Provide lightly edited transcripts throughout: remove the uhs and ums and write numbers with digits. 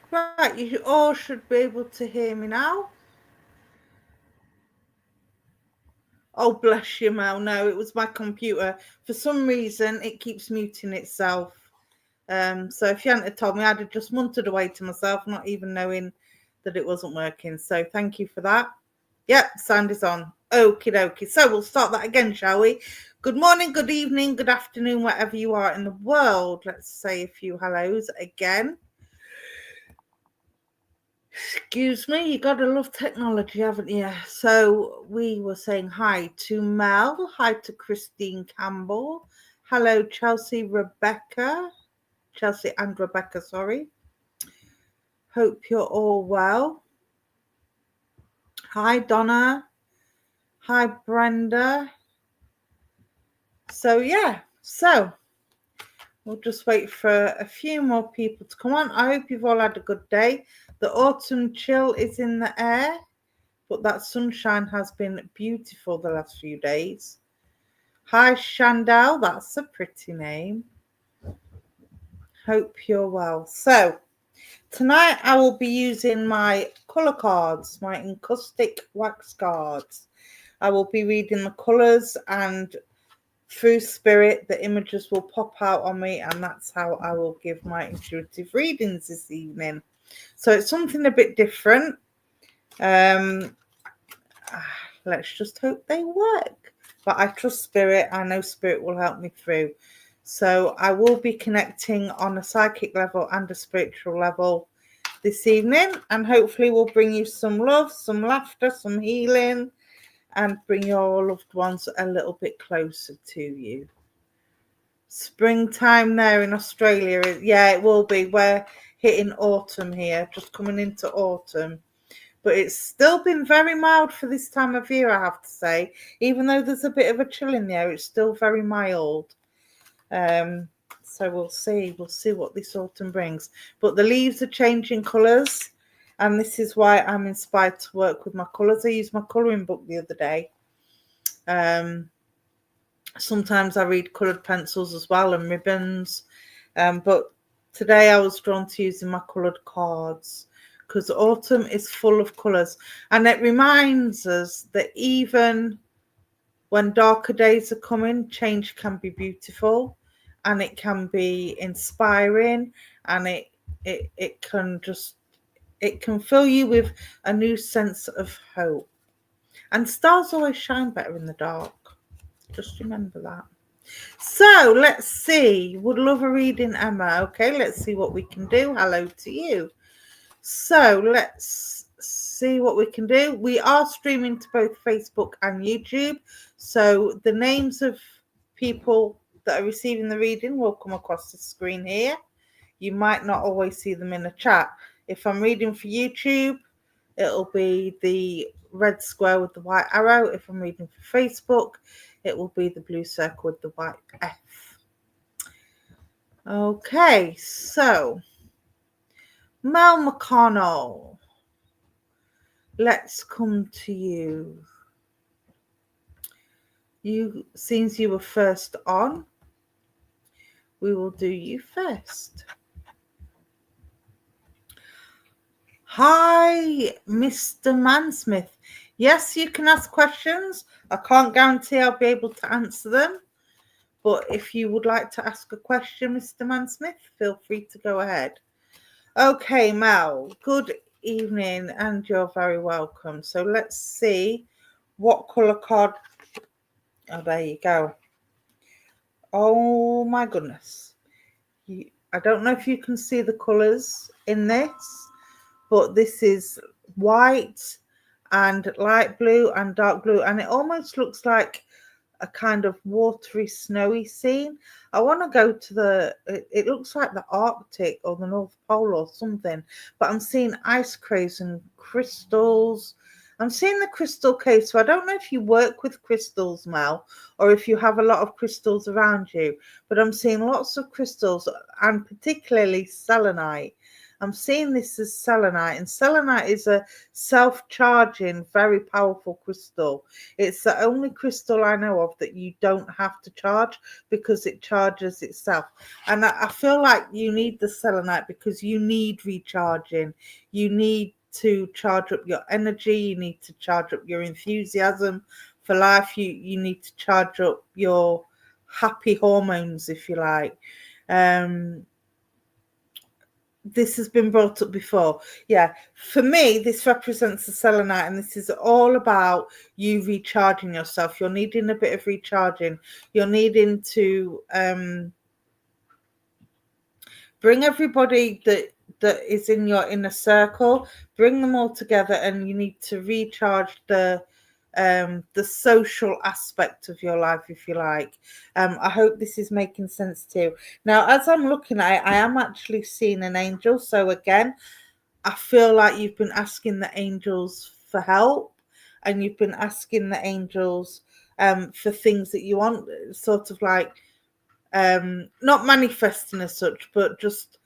Right, you all should be able to hear me now. Oh, bless you, Mel. No, it was my computer. For some reason, it keeps muting itself. So if you hadn't told me, I'd have just muntered away to myself, not even knowing that it wasn't working. So thank you for that. Yep, sound is on. Okie dokie. So we'll start that again, shall we? Good morning, good evening, good afternoon, wherever you are in the world. Let's say a few hellos again. Excuse me, you gotta love technology, haven't you? So we were saying hi to Mel, hi to Christine Campbell, hello Chelsea and Rebecca, sorry. Hope you're all well. Hi Donna, hi Brenda. So we'll just wait for a few more people to come on. I hope you've all had a good day. The autumn chill is in the air. But that sunshine has been beautiful the last few days. Hi, Shandell. That's a pretty name. Hope you're well. So, tonight I will be using my colour cards, my encaustic wax cards. I will be reading the colours, and through spirit, the images will pop out on me, and that's how I will give my intuitive readings this evening. So, it's something a bit different. Let's just hope they work. But I trust spirit. I know spirit will help me through. So I will be connecting on a psychic level and a spiritual level this evening, and hopefully we'll bring you some love, some laughter, some healing, and bring your loved ones a little bit closer to you. Springtime there in Australia. Yeah, it will be. We're hitting autumn here, just coming into autumn. But it's still been very mild for this time of year, I have to say. Even though there's a bit of a chill in the air, it's still very mild. So we'll see what this autumn brings. But the leaves are changing colours, and this is why I'm inspired to work with my colours. I used my colouring book the other day. Sometimes I read coloured pencils as well and ribbons. But today I was drawn to using my coloured cards, because autumn is full of colours, and it reminds us that even when darker days are coming, change can be beautiful, and it can be inspiring, and it can fill you with a new sense of hope. And stars always shine better in the dark. Just remember that. So let's see. Would love a reading, Emma. Okay, let's see what we can do. Hello to you. So let's see what we can do. We are streaming to both Facebook and YouTube. So the names of people that are receiving the reading will come across the screen here. You might not always see them in the chat. If I'm reading for YouTube, it'll be the red square with the white arrow. If I'm reading for Facebook, it will be the blue circle with the white F. Okay, so Mel McConnell, let's come to you. Since you were first on, we will do you first. Hi, Mr. Mansmith. Yes, you can ask questions. I can't guarantee I'll be able to answer them. But if you would like to ask a question, Mr. Mansmith, feel free to go ahead. Okay, Mel, good evening, and you're very welcome. So let's see what colour card. Oh, there you go. Oh my goodness. I don't know if you can see the colours in this, but this is white and light blue and dark blue, and it almost looks like a kind of watery, snowy scene. I want to go to it looks like the Arctic or the North Pole or something, but I'm seeing ice crays and crystals. I'm seeing the crystal case. So I don't know if you work with crystals, Mel, or if you have a lot of crystals around you, but I'm seeing lots of crystals, and particularly selenite. I'm seeing this as selenite, and selenite is a self-charging, very powerful crystal. It's the only crystal I know of that you don't have to charge, because it charges itself. And I feel like you need the selenite because you need recharging. You need to charge up your energy. You need to charge up your enthusiasm for life. You need to charge up your happy hormones, if you like. This has been brought up before. Yeah, for me, this represents the selenite, and this is all about you recharging yourself. You're needing a bit of recharging. You're needing to bring everybody that is in your inner circle, bring them all together, and you need to recharge the social aspect of your life, if you like. I hope this is making sense to you. Now, as I'm looking at it, I am actually seeing an angel. So again, I feel like you've been asking the angels for help, and you've been asking the angels for things that you want, sort of like not manifesting as such, but just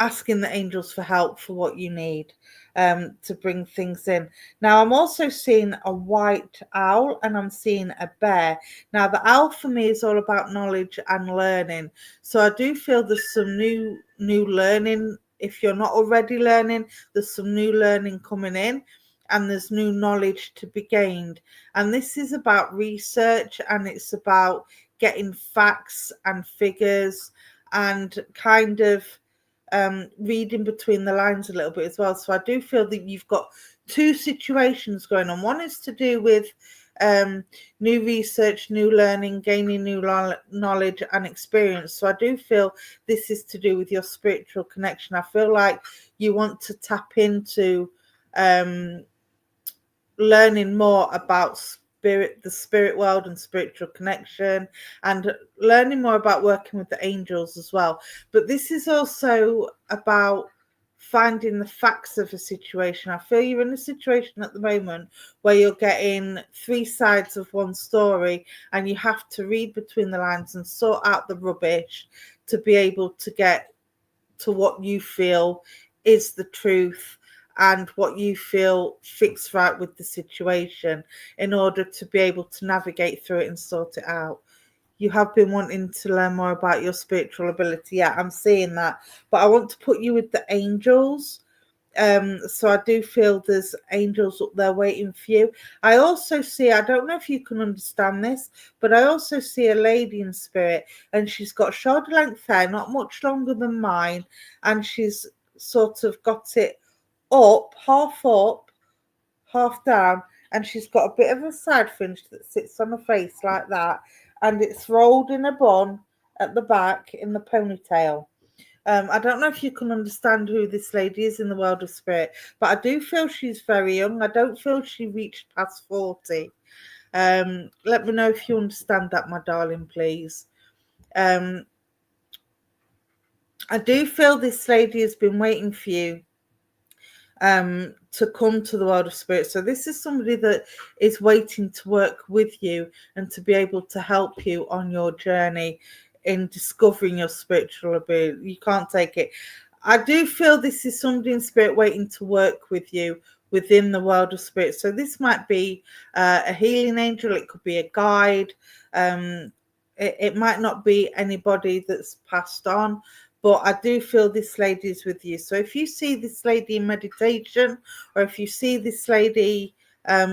asking the angels for help for what you need to bring things in. Now, I'm also seeing a white owl, and I'm seeing a bear. Now, the owl for me is all about knowledge and learning. So I do feel there's some new learning. If you're not already learning, there's some new learning coming in, and there's new knowledge to be gained. And this is about research, and it's about getting facts and figures, and kind of reading between the lines a little bit as well. So I do feel that you've got two situations going on. One is to do with new research, new learning, gaining new knowledge and experience. So I do feel this is to do with your spiritual connection. I feel like you want to tap into learning more about the spirit world and spiritual connection, and learning more about working with the angels as well. But this is also about finding the facts of a situation. I feel you're in a situation at the moment where you're getting three sides of one story, and you have to read between the lines and sort out the rubbish to be able to get to what you feel is the truth, and what you feel fits right with the situation, in order to be able to navigate through it and sort it out. You have been wanting to learn more about your spiritual ability. Yeah, I'm seeing that. But I want to put you with the angels. So I do feel there's angels up there waiting for you. I also see, I don't know if you can understand this, but I also see a lady in spirit, and she's got shoulder length hair, not much longer than mine, and she's sort of got it up, half down, and she's got a bit of a side fringe that sits on her face like that, and it's rolled in a bun at the back in the ponytail. I don't know if you can understand who this lady is in the world of spirit, but I do feel she's very young. I don't feel she reached past 40. Let me know if you understand that, my darling, please. I do feel this lady has been waiting for you to come to the world of spirit. So this is somebody that is waiting to work with you and to be able to help you on your journey in discovering your spiritual ability. You can't take it. I do feel this is somebody in spirit waiting to work with you within the world of spirit. So this might be a healing angel. It could be a guide. It might not be anybody that's passed on, but I do feel this lady is with you. So if you see this lady in meditation, or if you see this lady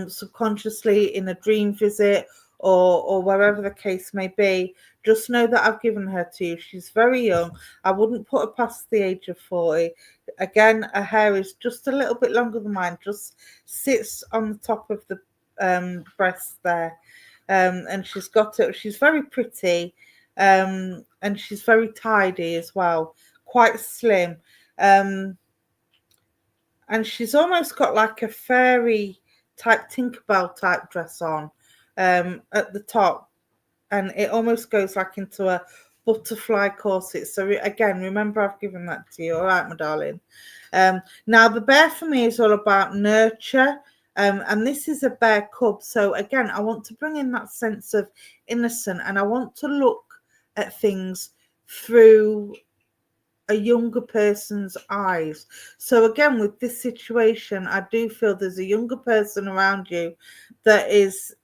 subconsciously in a dream visit, or wherever the case may be, just know that I've given her to you. She's very young. I wouldn't put her past the age of 40. Again, her hair is just a little bit longer than mine, just sits on the top of the breast there. And she's got it. She's very pretty. And she's very tidy as well, quite slim, and she's almost got like a fairy type Tinkerbell type dress on at the top, and it almost goes like into a butterfly corset. So again, remember, I've given that to you. All right, my darling. Now the bear for me is all about nurture, and this is a bear cub. So again, I want to bring in that sense of innocent, and I want to look at things through a younger person's eyes. So again, with this situation, I do feel there's a younger person around you that is,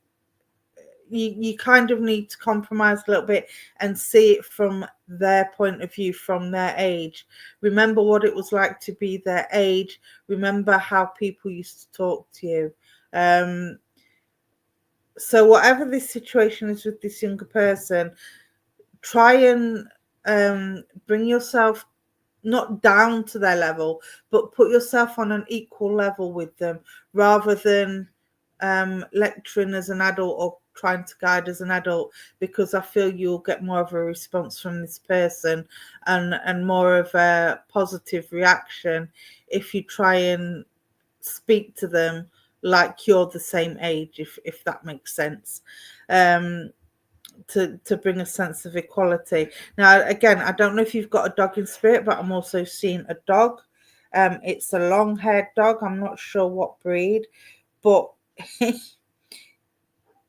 you kind of need to compromise a little bit and see it from their point of view, from their age. Remember what it was like to be their age. Remember how people used to talk to you. So whatever this situation is with this younger person, try and bring yourself not down to their level, but put yourself on an equal level with them, rather than lecturing as an adult or trying to guide as an adult, because I feel you'll get more of a response from this person and more of a positive reaction if you try and speak to them like you're the same age, if that makes sense. To bring a sense of equality. Now, again, I don't know if you've got a dog in spirit, but I'm also seeing a dog. It's a long-haired dog. I'm not sure what breed, but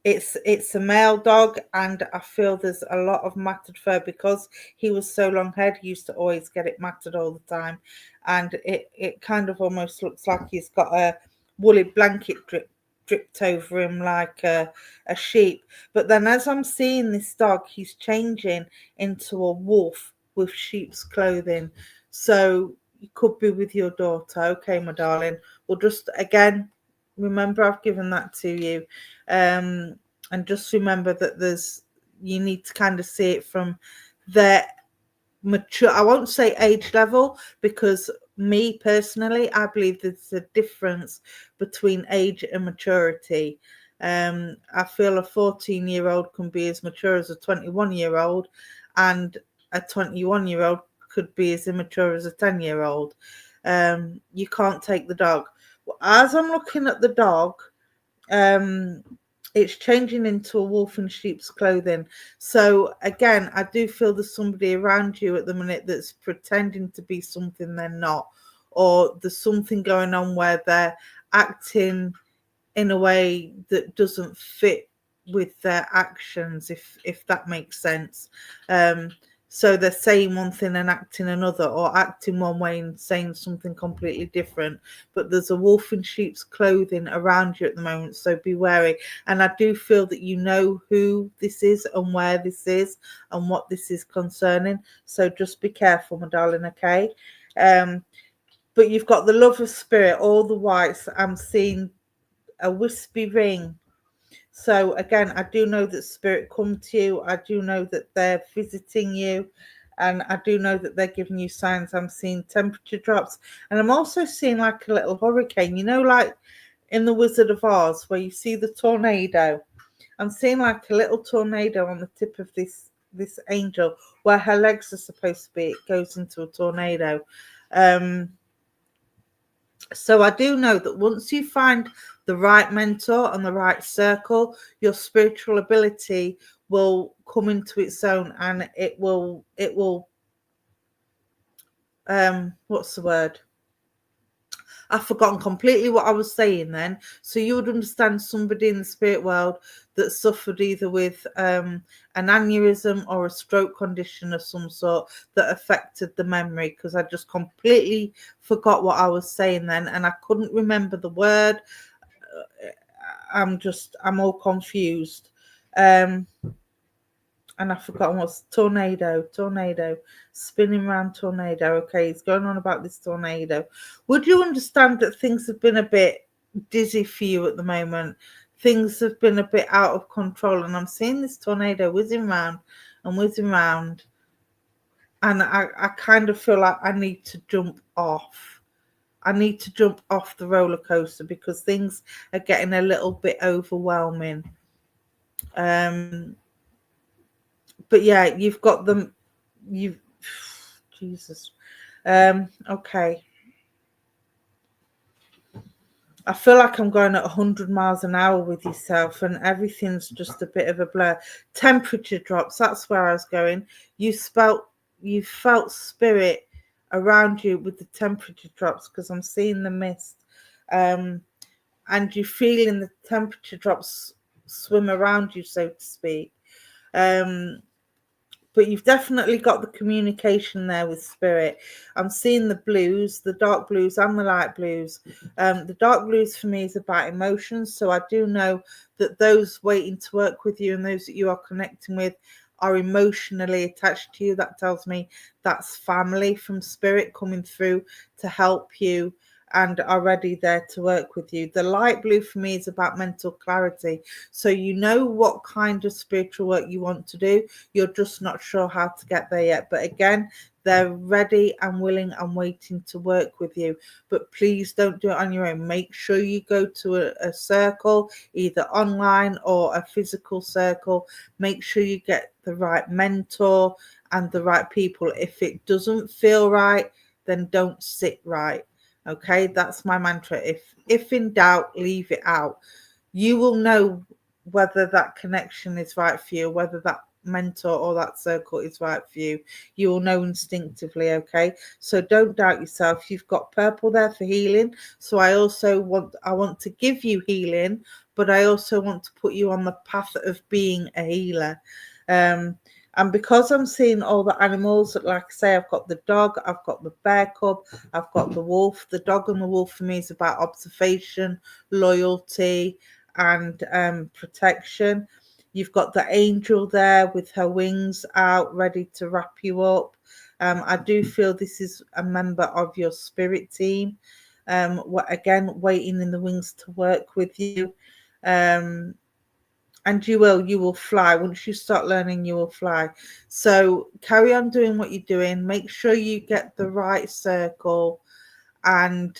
it's a male dog, and I feel there's a lot of matted fur because he was so long-haired. He used to always get it matted all the time, and it kind of almost looks like he's got a woolly blanket dripped over him like a sheep. But then as I'm seeing this dog, he's changing into a wolf with sheep's clothing. So you could be with your daughter. Okay, my darling. Well, just again, remember I've given that to you. And just remember that you need to kind of see it from their mature, I won't say age level, because me personally, I believe there's a difference between age and maturity. I feel a 14-year-old can be as mature as a 21-year-old, and a 21-year-old could be as immature as a 10-year-old. You can't take the dog. As I'm looking at the dog, it's changing into a wolf in sheep's clothing. So again, I do feel there's somebody around you at the minute that's pretending to be something they're not, or there's something going on where they're acting in a way that doesn't fit with their actions, if that makes sense. So they're saying one thing and acting another, or acting one way and saying something completely different. But there's a wolf in sheep's clothing around you at the moment, so be wary. And I do feel that you know who this is and where this is and what this is concerning. So just be careful, my darling, okay? But you've got the love of spirit, all the whites. I'm seeing a wispy ring. So again, I do know that spirit come to you. I do know that they're visiting you, and I do know that they're giving you signs. I'm seeing temperature drops, and I'm also seeing like a little hurricane, like in the Wizard of Oz where you see the tornado. I'm seeing like a little tornado on the tip of this angel, where her legs are supposed to be. It goes into a tornado. So I do know that once you find the right mentor and the right circle, your spiritual ability will come into its own, and it will what's the word? I've forgotten completely what I was saying then. So you would understand somebody in the spirit world that suffered either with an aneurysm or a stroke condition of some sort that affected the memory, because I just completely forgot what I was saying then, and I couldn't remember the word. I'm all confused. And I've forgotten what's tornado, spinning round tornado. Okay, he's going on about this tornado. Would you understand that things have been a bit dizzy for you at the moment? Things have been a bit out of control, and I'm seeing this tornado whizzing round and whizzing round, and I kind of feel like I need to jump off. I need to jump off the roller coaster because things are getting a little bit overwhelming. But yeah, you've got them. Jesus. Okay. I feel like I'm going at 100 miles an hour with yourself, and everything's just a bit of a blur. Temperature drops. That's where I was going. You felt spirit around you with the temperature drops, because I'm seeing the mist. And you're feeling the temperature drops swim around you, so to speak. but you've definitely got the communication there with spirit. I'm seeing the blues, the dark blues and the light blues. The dark blues for me is about emotions. So I do know that those waiting to work with you and those that you are connecting with are emotionally attached to you. That tells me that's family from spirit coming through to help you and are ready there to work with you. The light blue for me is about mental clarity. So you know what kind of spiritual work you want to do. You're just not sure how to get there yet. But again, they're ready and willing and waiting to work with you. But please don't do it on your own. Make sure you go to a circle, either online or a physical circle. Make sure you get the right mentor and the right people. If it doesn't feel right, then don't sit right. Okay, that's my mantra. If in doubt, leave it out. You will know whether that connection is right for you, whether that mentor or that circle is right for you. You will know instinctively. Okay, so don't doubt yourself. You've got purple there for healing. So I want to give you healing, but I also want to put you on the path of being a healer. And because I'm seeing all the animals, like I say, I've got the dog, I've got the bear cub, I've got the wolf. The dog and the wolf for me is about observation, loyalty, and protection. You've got the angel there with her wings out, ready to wrap you up. I do feel this is a member of your spirit team. Again, waiting in the wings to work with you. And you will fly. Once you start learning, you will fly. So carry on doing what you're doing. Make sure you get the right circle and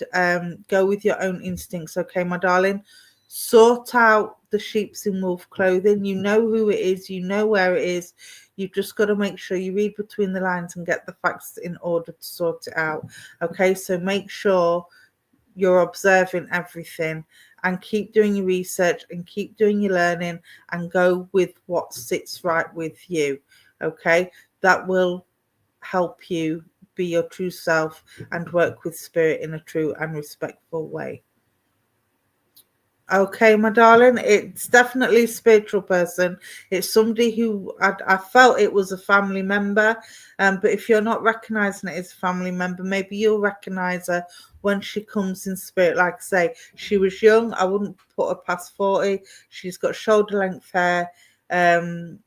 go with your own instincts. Okay, my darling, sort out the sheep's in wolf clothing. You know who it is, you know where it is. You've just got to make sure you read between the lines and get the facts in order to sort it out. Okay, so make sure you're observing everything and keep doing your research and keep doing your learning and go with what sits right with you. Okay, that will help you be your true self and work with spirit in a true and respectful way. Okay, my darling, it's definitely a spiritual person. It's somebody who I felt it was a family member. But if you're not recognizing it as a family member, maybe you'll recognize her when she comes in spirit. Like I say, she was young. I wouldn't put her past 40. She's got shoulder length hair. It's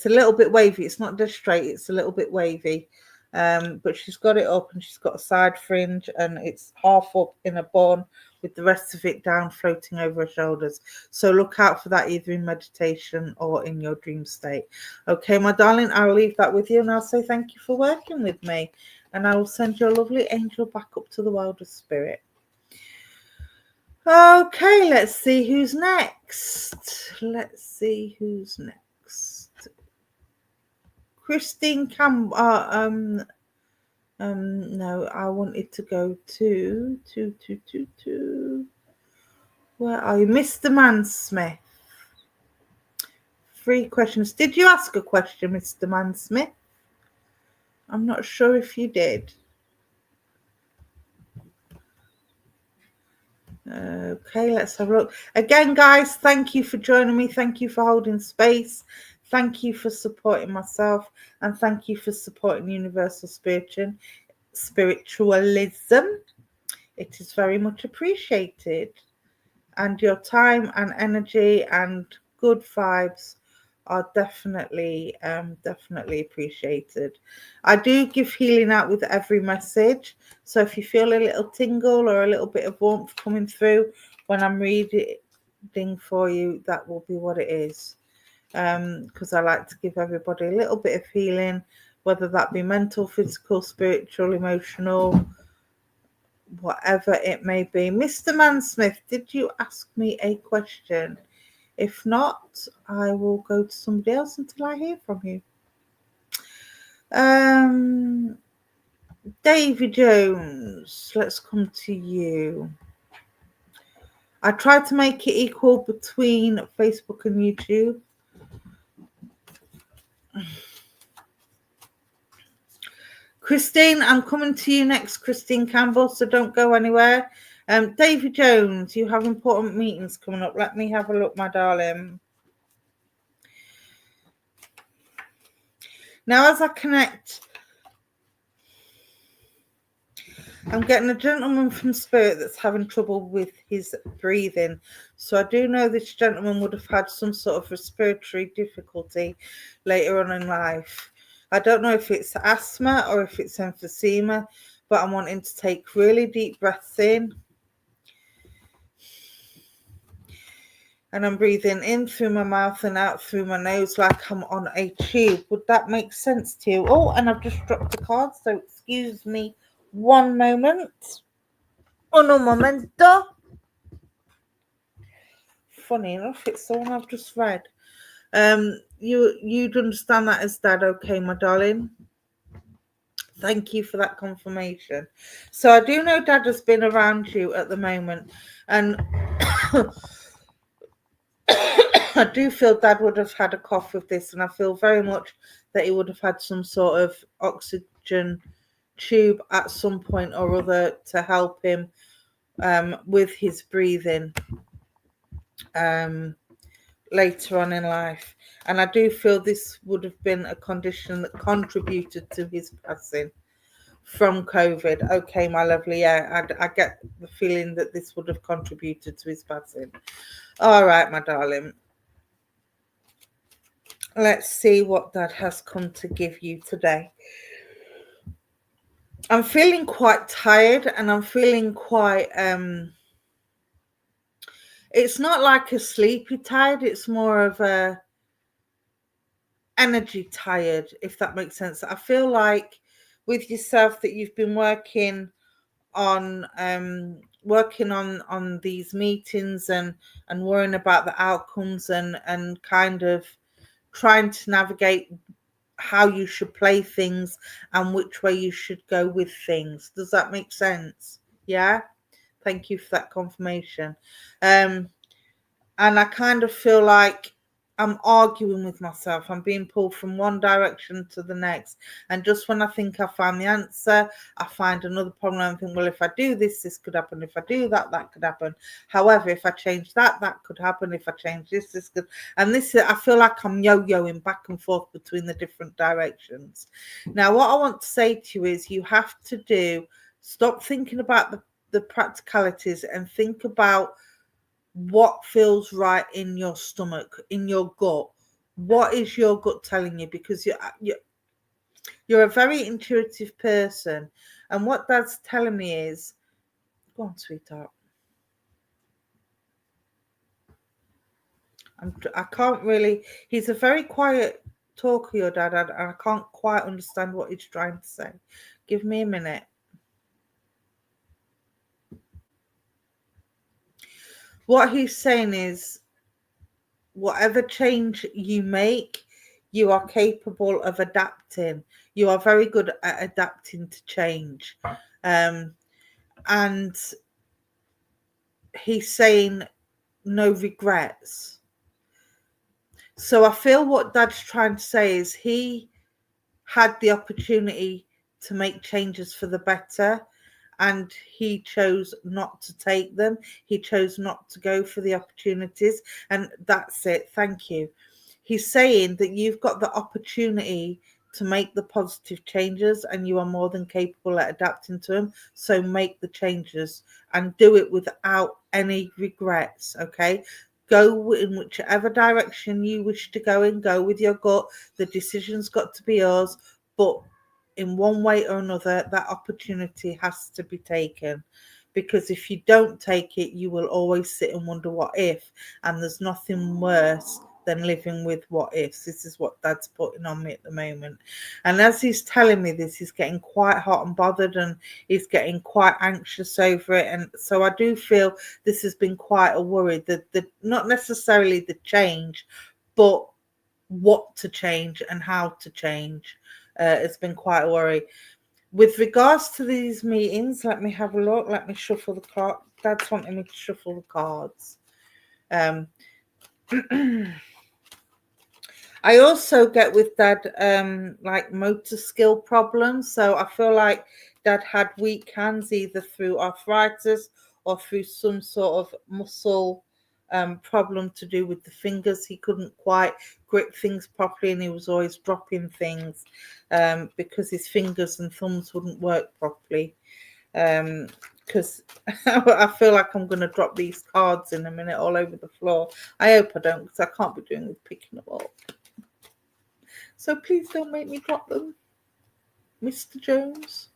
a little bit wavy. It's not just straight. It's a little bit wavy. But she's got it up and she's got a side fringe and it's half up in a bun with the rest of it down floating over her shoulders. So look out for that either in meditation or in your dream state. Okay, my darling, I'll leave that with you and I'll say thank you for working with me. And I will send your lovely angel back up to the world of spirit. Okay, let's see who's next. Christine Campbell. No, I wanted to go to where are you, Mr. Mansmith? 3 questions. Did you ask a question, Mr. Mansmith? I'm not sure if you did. Okay, let's have a look. Again, guys, thank you for joining me. Thank you for holding space. Thank you for supporting myself. And thank you for supporting Universal Spiritualism. It is very much appreciated. And your time and energy and good vibes are definitely appreciated. I do give healing out with every message. So if you feel a little tingle or a little bit of warmth coming through when I'm reading for you, that will be what it is. Because I like to give everybody a little bit of healing, whether that be mental, physical, spiritual, emotional, whatever it may be. Mr. Mansmith, did you ask me a question? If not, I will go to somebody else until I hear from you. Davy Jones, let's come to you. I tried to make it equal between Facebook and YouTube. Christine, I'm coming to you next, Christine Campbell, so don't go anywhere. Davy Jones, you have important meetings coming up. Let me have a look, my darling. Now, as I connect, I'm getting a gentleman from Spirit that's having trouble with his breathing. So I do know this gentleman would have had some sort of respiratory difficulty later on in life. I don't know if it's asthma or if it's emphysema, but I'm wanting to take really deep breaths in. And I'm breathing in through my mouth and out through my nose like I'm on a tube. Would that make sense to you? Oh, and I've just dropped the card, so excuse me one moment. Un momento. Funny enough, it's the one I've just read. You'd understand that as Dad, okay, my darling? Thank you for that confirmation. So I do know Dad has been around you at the moment, and I do feel Dad would have had a cough with this, and I feel very much that he would have had some sort of oxygen tube at some point or other to help him with his breathing later on in life. And I do feel this would have been a condition that contributed to his passing from COVID. Okay, my lovely. Yeah, I get the feeling that this would have contributed to his passing. All right, my darling. Let's see what Dad has come to give you today. I'm feeling quite tired, and I'm feeling quite it's not like a sleepy tired, it's more of a energy tired, if that makes sense. I feel like with yourself that you've been working on these meetings and worrying about the outcomes and kind of trying to navigate how you should play things and which way you should go with things. Does that make sense? Yeah, thank you for that confirmation. And I kind of feel like I'm arguing with myself. I'm being pulled from one direction to the next. And just when I think I found the answer, I find another problem. I think, well, if I do this, this could happen. If I do that, that could happen. However, if I change that, that could happen. If I change this, this could. And this, I feel like I'm yo-yoing back and forth between the different directions. Now, what I want to say to you is you have to stop thinking about the practicalities and think about what feels right in your stomach, in your gut. What is your gut telling you? Because you're a very intuitive person, and what Dad's telling me is, go on, sweetheart. I can't really. He's a very quiet talker, your dad, and I can't quite understand what he's trying to say. Give me a minute. What he's saying is, whatever change you make, you are capable of adapting. You are very good at adapting to change. And he's saying no regrets. So I feel what Dad's trying to say is he had the opportunity to make changes for the better, and he chose not to take them. He chose not to go for the opportunities, and that's it. Thank you. He's saying that you've got the opportunity to make the positive changes, and you are more than capable at adapting to them. So make the changes and do it without any regrets. Okay, go in whichever direction you wish to go in. Go with your gut. The decision's got to be yours, but in one way or another, that opportunity has to be taken, because if you don't take it, you will always sit and wonder what if, and there's nothing worse than living with what ifs. This is what Dad's putting on me at the moment, and as he's telling me this, he's getting quite hot and bothered, and he's getting quite anxious over it. And so I do feel this has been quite a worry, that not necessarily the change, but what to change and how to change. It's been quite a worry. With regards to these meetings, let me have a look. Let me shuffle the card. Dad's wanting me to shuffle the cards. I also get with Dad like motor skill problems. So I feel like Dad had weak hands, either through arthritis or through some sort of muscle problem to do with the fingers. He couldn't quite grip things properly, and he was always dropping things because his fingers and thumbs wouldn't work properly. Because I feel like I'm going to drop these cards in a minute all over the floor. I hope I don't, because I can't be doing with picking them up. So please don't make me drop them, Mr. Jones.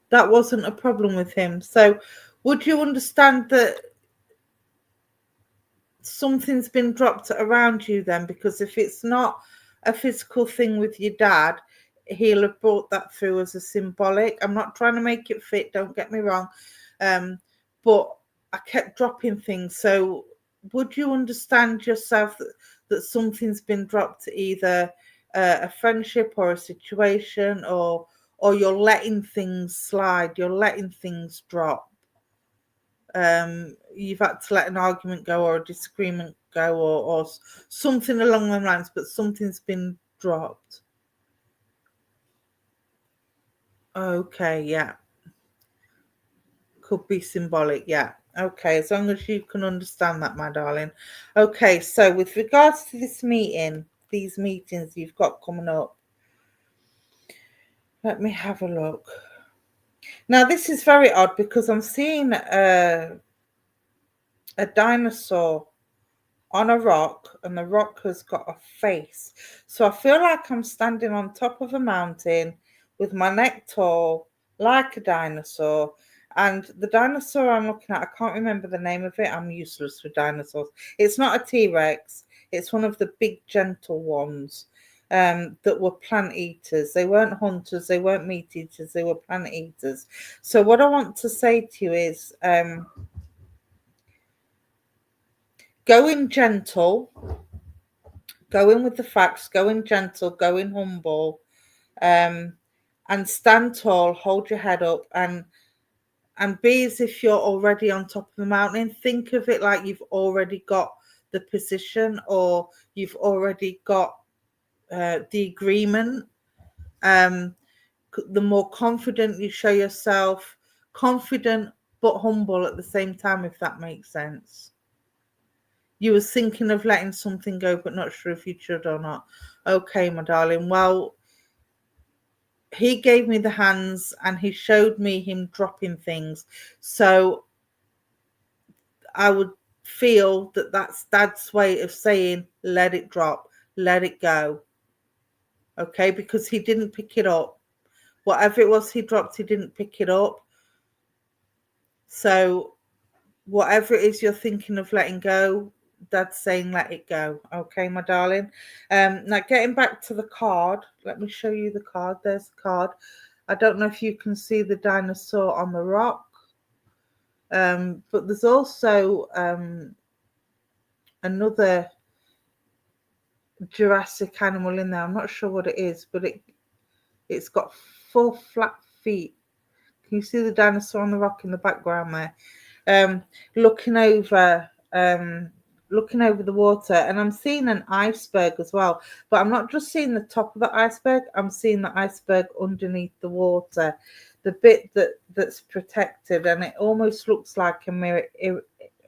That wasn't a problem with him. So would you understand that something's been dropped around you then? Because if it's not a physical thing with your dad, he'll have brought that through as a symbolic. I'm not trying to make it fit, don't get me wrong. But I kept dropping things. So would you understand yourself that something's been dropped, either a friendship or a situation, or you're letting things slide, you're letting things drop? You've had to let an argument go, or a disagreement go, or something along those lines, but something's been dropped. Okay, yeah. Could be symbolic, yeah. Okay, as long as you can understand that, my darling. Okay, so with regards to this meeting, these meetings you've got coming up, let me have a look. Now, this is very odd because I'm seeing a dinosaur on a rock, and the rock has got a face. So I feel like I'm standing on top of a mountain with my neck tall, like a dinosaur. And the dinosaur I'm looking at, I can't remember the name of it. I'm useless with dinosaurs. It's not a T-Rex. It's one of the big, gentle ones that were plant eaters. They weren't hunters. They weren't meat eaters. They were plant eaters. So what I want to say to you is go in gentle, go in with the facts, go in gentle, go in humble, and stand tall, hold your head up, and be as if you're already on top of the mountain. Think of it like you've already got the position, or you've already got the agreement. The more confident you show yourself, confident but humble at the same time, if that makes sense. You were thinking of letting something go, but not sure if you should or not. Okay, my darling. Well, he gave me the hands and he showed me him dropping things. So I would feel that that's Dad's way of saying, let it drop, let it go. Okay, because he didn't pick it up. Whatever it was he dropped, he didn't pick it up. So whatever it is you're thinking of letting go, Dad's saying let it go. Okay, my darling. Now getting back to the card, let me show you the card. There's the card. I don't know if you can see the dinosaur on the rock, but there's also another Jurassic animal in there. I'm not sure what it is, but it's got 4 flat feet. Can you see the dinosaur on the rock in the background there? Looking over the water, and I'm seeing an iceberg as well, but I'm not just seeing the top of the iceberg, I'm seeing the iceberg underneath the water, the bit that's protected, and it almost looks like a mirror image.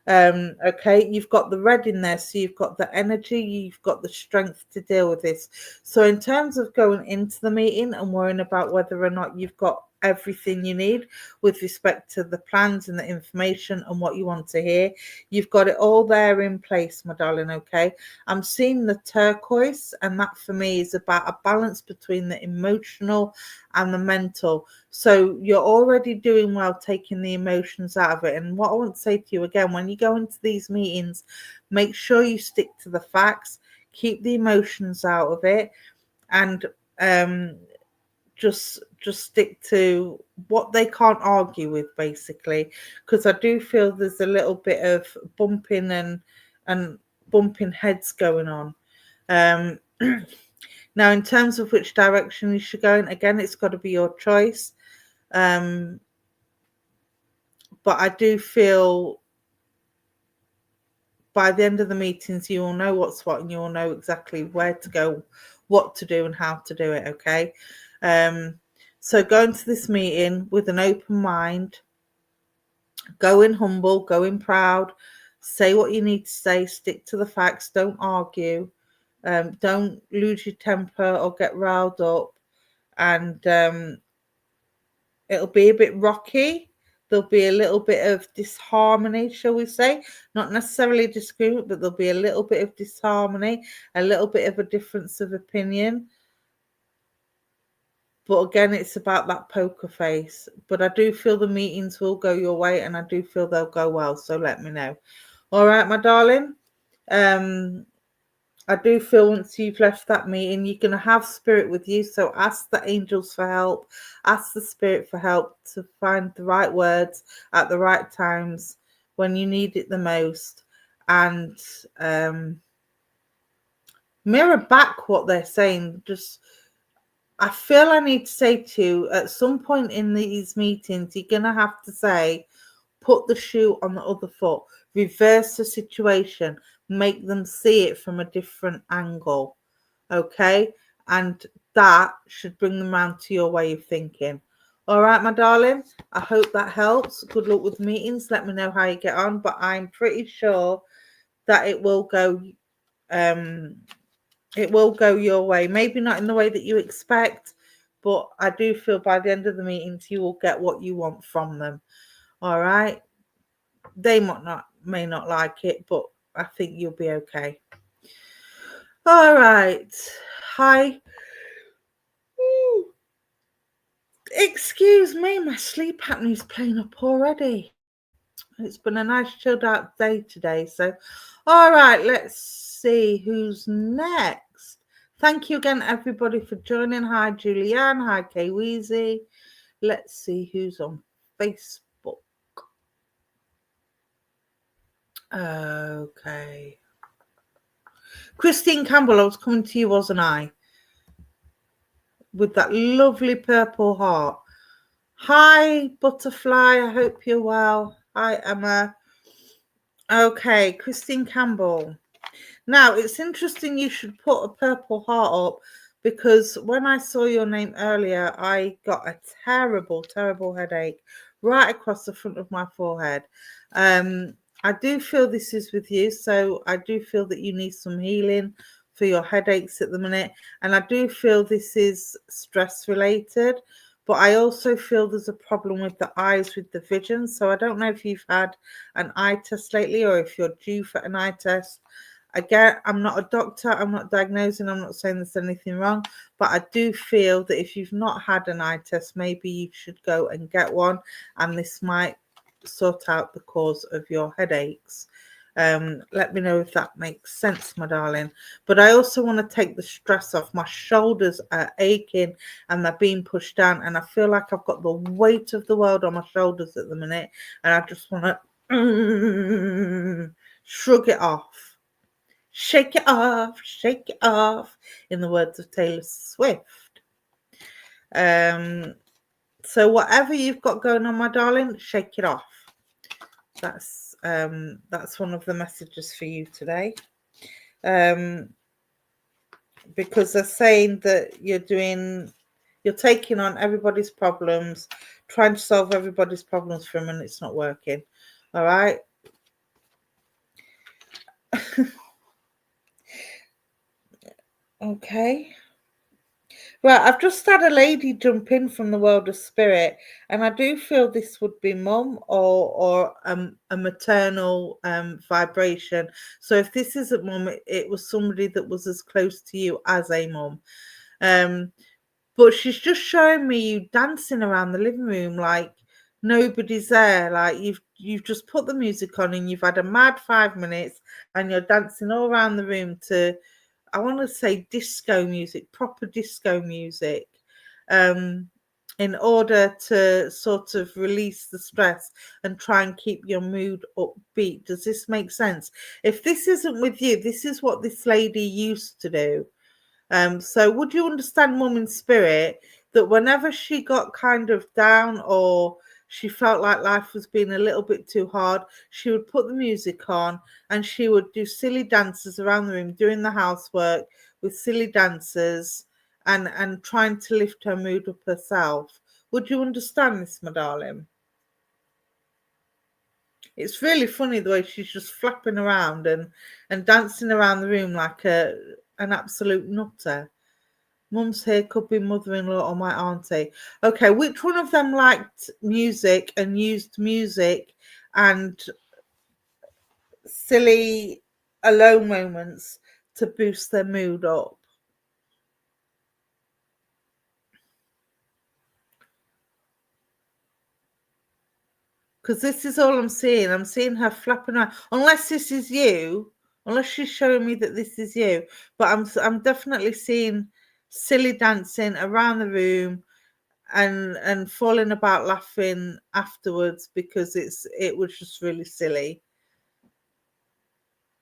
Okay, you've got the red in there, so you've got the energy, you've got the strength to deal with this. So in terms of going into the meeting and worrying about whether or not you've got everything you need with respect to the plans and the information and what you want to hear, you've got it all there in place, my darling. Okay, I'm seeing the turquoise, and that for me is about a balance between the emotional and the mental. So you're already doing well taking the emotions out of it. And what I want to say to you again, when you go into these meetings, make sure you stick to the facts, keep the emotions out of it, and just stick to what they can't argue with, basically, because I do feel there's a little bit of bumping and bumping heads going on. Now, in terms of which direction you should go in, again, it's got to be your choice. But I do feel by the end of the meetings, you will know what's what, and you will know exactly where to go, what to do, and how to do it. Okay. So go into this meeting with an open mind, go in humble, go in proud, say what you need to say, stick to the facts, don't argue, don't lose your temper or get riled up, and it'll be a bit rocky. There'll be a little bit of disharmony, shall we say? Not necessarily disagreement, but there'll be a little bit of disharmony, a little bit of a difference of opinion. But again, it's about that poker face. But I do feel the meetings will go your way, and I do feel they'll go well. So let me know. All right, my darling. I do feel once you've left that meeting, you're going to have spirit with you. So ask the angels for help. Ask the spirit for help to find the right words at the right times when you need it the most. And mirror back what they're saying. I feel I need to say to you, at some point in these meetings, you're going to have to say, put the shoe on the other foot, reverse the situation, make them see it from a different angle, okay? And that should bring them around to your way of thinking. All right, my darling, I hope that helps. Good luck with meetings. Let me know how you get on, but I'm pretty sure that it will go your way. Maybe not in the way that you expect, but I do feel by the end of the meetings you will get what you want from them. All right, they may not like it, but I think you'll be okay. All right. Hi. Ooh. Excuse me, my sleep pattern is playing up already. It's been a nice chilled out day today. So, all right, let's see who's next. Thank you again, everybody, for joining. Hi, Julianne. Hi, Kay Weezy. Let's see who's on Facebook. Okay. Christine Campbell, I was coming to you, wasn't I? With that lovely purple heart. Hi, Butterfly. I hope you're well. Hi, Emma. Okay, Christine Campbell. Now, it's interesting you should put a purple heart up, because when I saw your name earlier, I got a terrible, terrible headache right across the front of my forehead. I do feel this is with you, so I do feel that you need some healing for your headaches at the minute, and I do feel this is stress related, but I also feel there's a problem with the eyes, with the vision. So I don't know if you've had an eye test lately or if you're due for an eye test. Again, I'm not a doctor, I'm not diagnosing, I'm not saying there's anything wrong, but I do feel that if you've not had an eye test, maybe you should go and get one, and this might sort out the cause of your headaches. Let me know if that makes sense, my darling. But I also want to take the stress off. My shoulders are aching and they're being pushed down, and I feel like I've got the weight of the world on my shoulders at the minute, and I just want to shrug it off. Shake it off, in the words of Taylor Swift. So whatever you've got going on, my darling, shake it off. That's one of the messages for you today. Because they're saying that you're taking on everybody's problems, trying to solve everybody's problems for them, and it's not working. All right. Okay. Well, I've just had a lady jump in from the world of spirit, and I do feel this would be mum or a maternal vibration. So if this isn't mum, it was somebody that was as close to you as a mum. But she's just showing me you dancing around the living room like nobody's there. Like you've just put the music on and you've had a mad 5 minutes, and you're dancing all around the room to, I want to say, disco music, proper disco music, in order to sort of release the stress and try and keep your mood upbeat. Does this make sense? If this isn't with you, this is what this lady used to do. So would you understand, mum in spirit, that whenever she got kind of down or she felt like life was being a little bit too hard, she would put the music on and she would do silly dances around the room, doing the housework with silly dances, and trying to lift her mood up herself. Would you understand this, my darling? It's really funny the way she's just flapping around and dancing around the room like an absolute nutter. Mum's here, could be mother-in-law or my auntie. Okay, which one of them liked music and used music and silly alone moments to boost their mood up? Because this is all I'm seeing. I'm seeing her flapping around. Unless this is you, unless she's showing me that this is you. But I'm definitely seeing silly dancing around the room and falling about laughing afterwards because it was just really silly.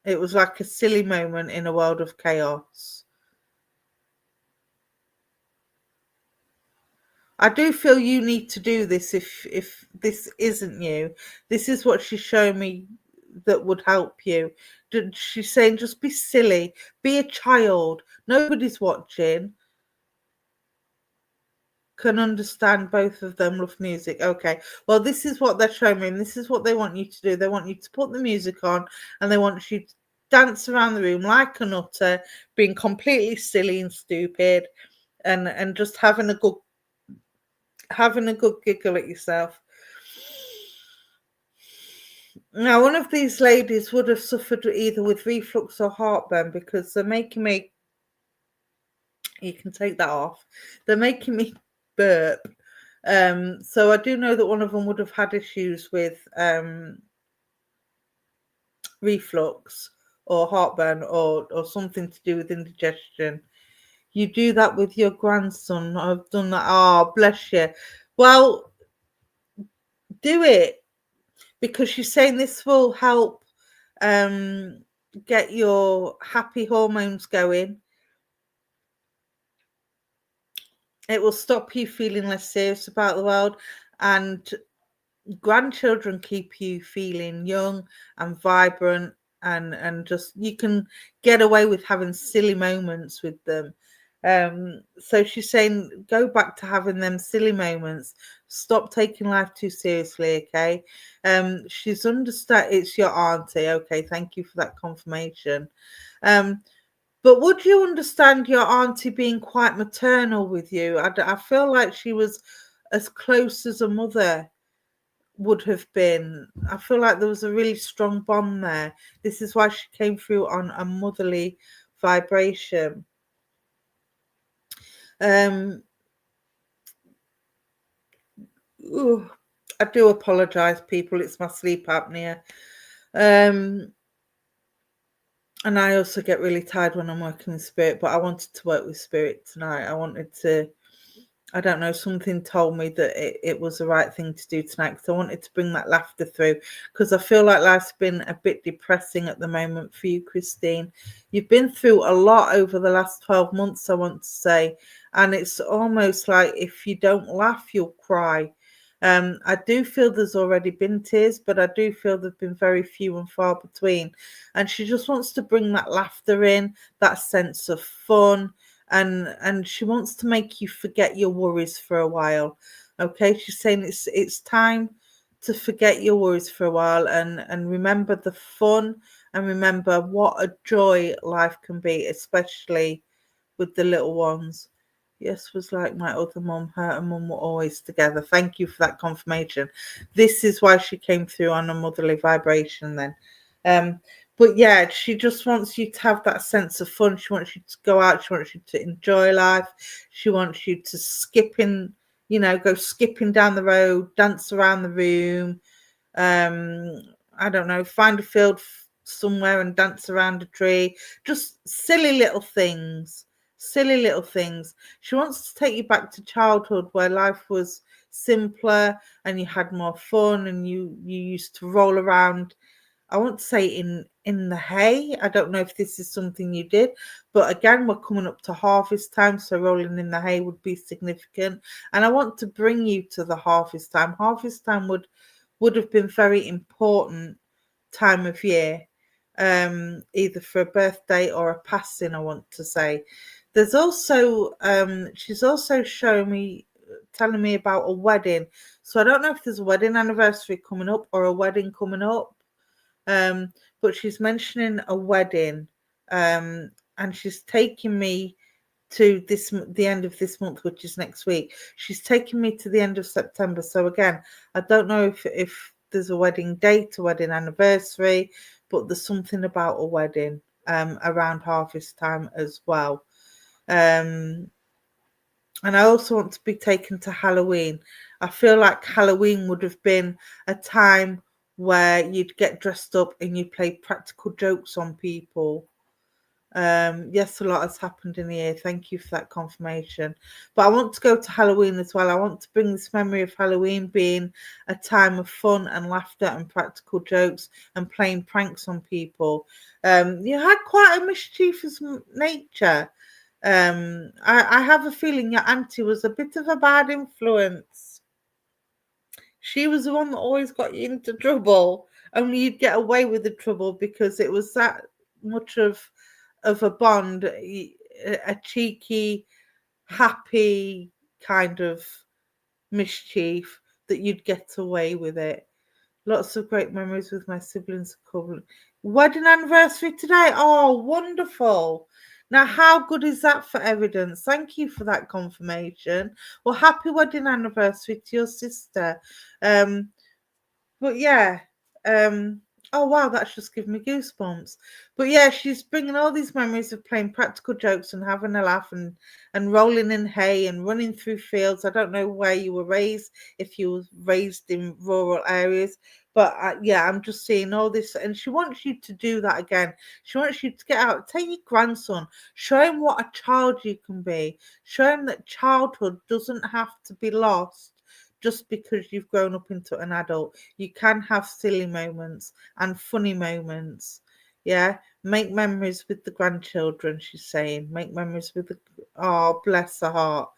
It was like a silly moment in a world of chaos. I do feel you need to do this if this isn't you. This is what she's showing me that would help you. She's saying just be silly, be a child. Nobody's watching. Can understand both of them love music. Okay. Well, this is what they're showing me, and this is what they want you to do. They want you to put the music on and they want you to dance around the room like a nutter, being completely silly and stupid and just having a good giggle at yourself. Now, one of these ladies would have suffered either with reflux or heartburn because they're making me, you can take that off, they're making me burp. So I do know that one of them would have had issues with reflux or heartburn or something to do with indigestion. You do that with your grandson. I've done that. Oh, bless you. Well, do it because she's saying this will help get your happy hormones going. It will stop you feeling less serious about the world, and grandchildren keep you feeling young and vibrant, and just you can get away with having silly moments with them. So she's saying go back to having them silly moments. Stop taking life too seriously, okay? She's understand it's your auntie, okay? Thank you for that confirmation. But would you understand your auntie being quite maternal with you? I feel like she was as close as a mother would have been. I feel like there was a really strong bond there. This is why she came through on a motherly vibration. Ooh, I do apologize, people. It's my sleep apnea. And I also get really tired when I'm working with spirit, but I wanted to work with spirit tonight. I don't know, something told me that it was the right thing to do tonight because I wanted to bring that laughter through because I feel like life's been a bit depressing at the moment for you, Christine. You've been through a lot over the last 12 months, I want to say, and it's almost like if you don't laugh, you'll cry. I do feel there's already been tears, but I do feel they've been very few and far between. And she just wants to bring that laughter in, that sense of fun, and she wants to make you forget your worries for a while. Okay, she's saying it's time to forget your worries for a while and remember the fun and remember what a joy life can be, especially with the little ones. Yes, was like my other mum. Her and mum were always together. Thank you for that confirmation. This is why she came through on a motherly vibration then. But yeah, she just wants you to have that sense of fun. She wants you to go out. She wants you to enjoy life. She wants you to go skipping down the road, dance around the room. I don't know, find a field somewhere and dance around a tree. Just silly little things. Silly little things. She wants to take you back to childhood where life was simpler and you had more fun and you used to roll around. I won't say in the hay. I don't know if this is something you did, but again, we're coming up to harvest time, so rolling in the hay would be significant. And I want to bring you to the harvest time. Harvest time would have been very important time of year, either for a birthday or a passing, I want to say. There's also she's also telling me about a wedding. So I don't know if there's a wedding anniversary coming up or a wedding coming up. But she's mentioning a wedding. And she's taking me to the end of this month, which is next week. She's taking me to the end of September. So again, I don't know if there's a wedding date, a wedding anniversary, but there's something about a wedding around harvest time as well. And I also want to be taken to Halloween. I feel like Halloween would have been a time where you'd get dressed up and you play practical jokes on people. Yes, a lot has happened in the year. Thank you for that confirmation. But I want to go to Halloween as well. I want to bring this memory of Halloween being a time of fun and laughter and practical jokes and playing pranks on people. You had quite a mischievous nature. I have a feeling your auntie was a bit of a bad influence. She was the one that always got you into trouble. Only you'd get away with the trouble because it was that much of a bond, a cheeky, happy kind of mischief that you'd get away with it. Lots of great memories with my siblings. Wedding anniversary today. Oh, wonderful. Now, how good is that for evidence? Thank you for that confirmation. Well, happy wedding anniversary to your sister. But yeah, oh wow, that's just given me goosebumps. But yeah, she's bringing all these memories of playing practical jokes and having a laugh and rolling in hay and running through fields. I don't know where you were raised, if you were raised in rural areas, but yeah, I'm just seeing all this, and she wants you to do that again. She wants you to get out, take your grandson, show him what a child you can be, show him that childhood doesn't have to be lost just because you've grown up into an adult. You can have silly moments and funny moments. Yeah, make memories with the grandchildren, she's saying. Make memories with the, oh, bless her heart.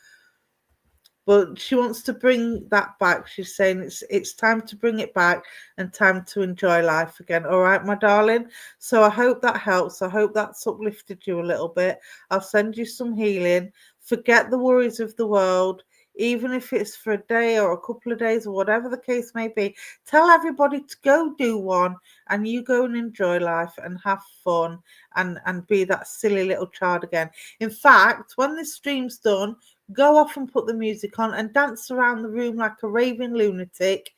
But she wants to bring that back. She's saying it's time to bring it back and time to enjoy life again. All right, my darling. So I hope that helps. I hope that's uplifted you a little bit. I'll send you some healing. Forget the worries of the world, even if it's for a day or a couple of days or whatever the case may be. Tell everybody to go do one, and you go and enjoy life and have fun and be that silly little child again. In fact, when this stream's done, go off and put the music on and dance around the room like a raving lunatic,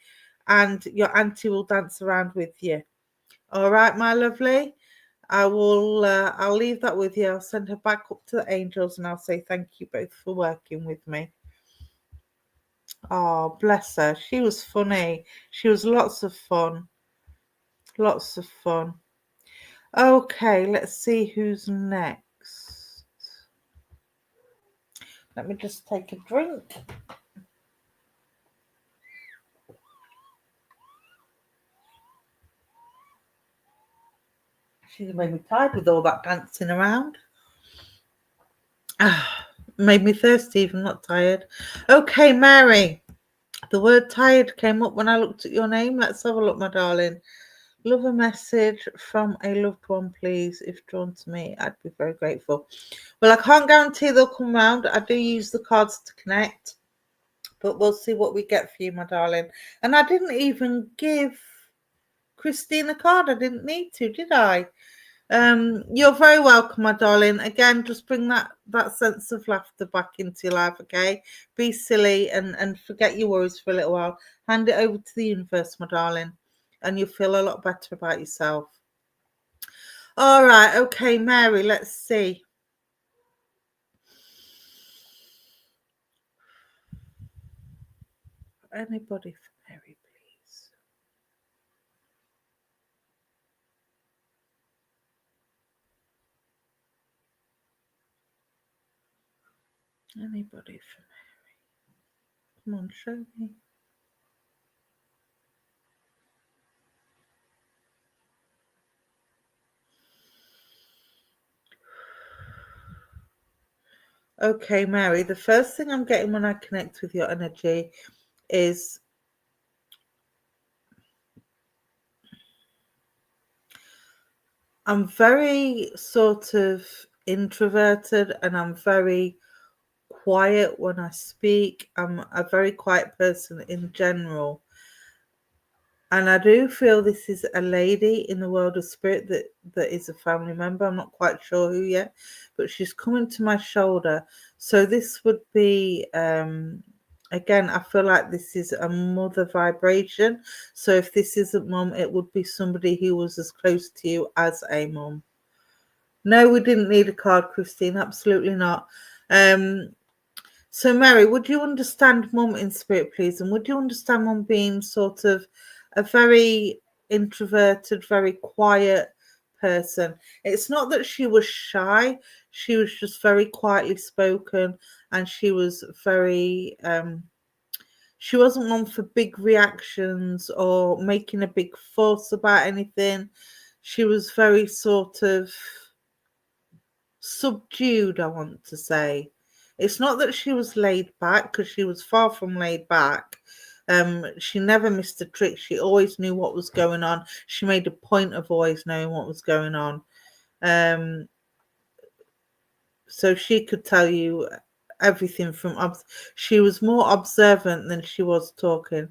and your auntie will dance around with you. All right, my lovely. I'll leave that with you. I'll send her back up to the angels and I'll say thank you both for working with me. Oh, bless her. She was funny. She was lots of fun. Lots of fun. Okay, let's see who's next. Let me just take a drink. She's made me tired with all that dancing around. Made me thirsty, even not tired. Okay, Mary. The word tired came up when I looked at your name. Let's have a look, my darling. Love a message from a loved one, please. If drawn to me, I'd be very grateful. Well, I can't guarantee they'll come round. I do use the cards to connect, but we'll see what we get for you, my darling. And I didn't even give Christine a card. I didn't need to, did I? You're very welcome, my darling. Again, just bring that sense of laughter back into your life, okay? Be silly and forget your worries for a little while. Hand it over to the universe, my darling, and you'll feel a lot better about yourself. All right, okay, Mary, let's see. Anybody for Mary, please? Anybody for Mary? Come on, show me. Okay, Mary, the first thing I'm getting when I connect with your energy is I'm very sort of introverted and I'm very quiet when I speak. I'm a very quiet person in general. And I do feel this is a lady in the world of spirit that is a family member. I'm not quite sure who yet, but she's coming to my shoulder. So this would be, again, I feel like this is a mother vibration. So if this isn't mum, it would be somebody who was as close to you as a mum. No, we didn't need a card, Christine. Absolutely not. So, Mary, would you understand mum in spirit, please? And would you understand mum being sort of a very introverted, very quiet person? It's not that she was shy. She was just very quietly spoken, and she was very, she wasn't one for big reactions or making a big fuss about anything. She was very sort of subdued, I want to say. It's not that she was laid back, because she was far from laid back. She never missed a trick. She always knew what was going on. She made a point of always knowing what was going on. So she could tell you everything from she was more observant than she was talking.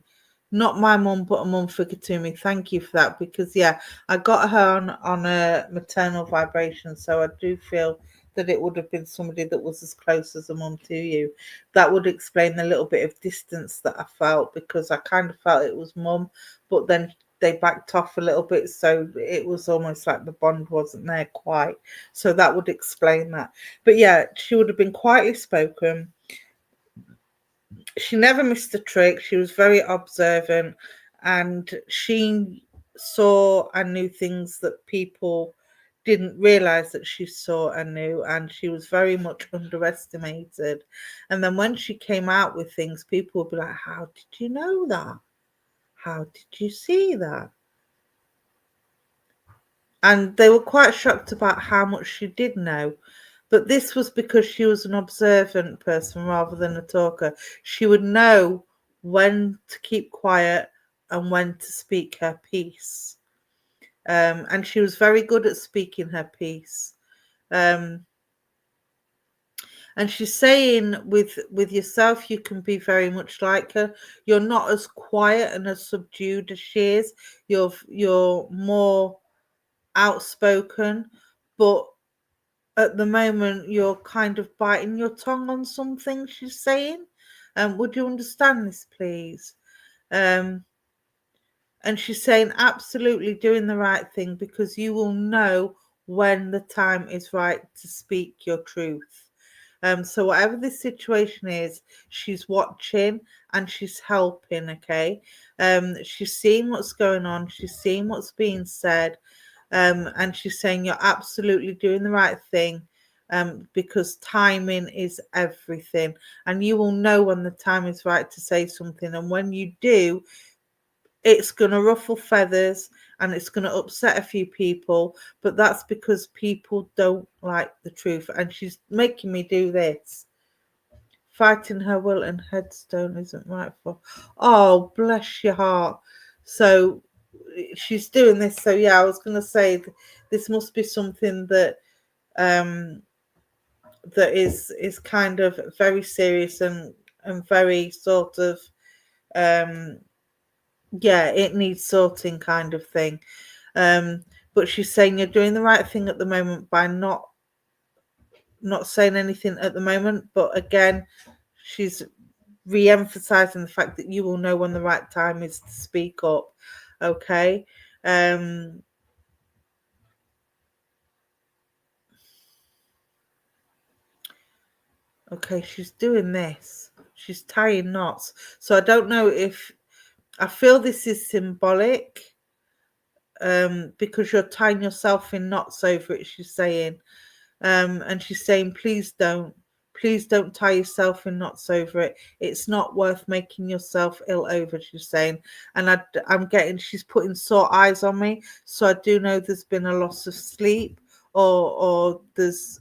Not my mum, but a mum figure to me. Thank you for that, because yeah, I got her on a maternal vibration, so I do feel that it would have been somebody that was as close as a mum to you. That would explain the little bit of distance that I felt, because I kind of felt it was mum, but then they backed off a little bit, so it was almost like the bond wasn't there quite. So that would explain that. But yeah, she would have been quietly spoken. She never missed a trick. She was very observant, and she saw and knew things that people didn't realize that she saw and knew, and she was very much underestimated. And then when she came out with things, people would be like, how did you know that? How did you see that? And they were quite shocked about how much she did know. But this was because she was an observant person rather than a talker. She would know when to keep quiet and when to speak her piece. And she was very good at speaking her piece. And she's saying with yourself, you can be very much like her. You're not as quiet and as subdued as she is. You're more outspoken, but at the moment you're kind of biting your tongue on something she's saying. Would you understand this, please? And she's saying absolutely doing the right thing, because you will know when the time is right to speak your truth. So whatever the situation is, she's watching and she's helping, okay? She's seeing what's going on, she's seeing what's being said, and she's saying you're absolutely doing the right thing, because timing is everything, and you will know when the time is right to say something, and when you do, it's going to ruffle feathers and it's going to upset a few people, but that's because people don't like the truth. And she's making me do this. Fighting her will and headstone isn't right for. Oh, bless your heart. So she's doing this. So yeah, I was going to say this must be something that that is kind of very serious and very sort of yeah, it needs sorting kind of thing. But she's saying you're doing the right thing at the moment by not saying anything at the moment. But again, she's re-emphasizing the fact that you will know when the right time is to speak up. Okay. Okay, she's doing this. She's tying knots. So I don't know if I feel this is symbolic, because you're tying yourself in knots over it, she's saying. And she's saying, please don't tie yourself in knots over it. It's not worth making yourself ill over, she's saying. And I'm getting, she's putting sore eyes on me. So I do know there's been a loss of sleep, or there's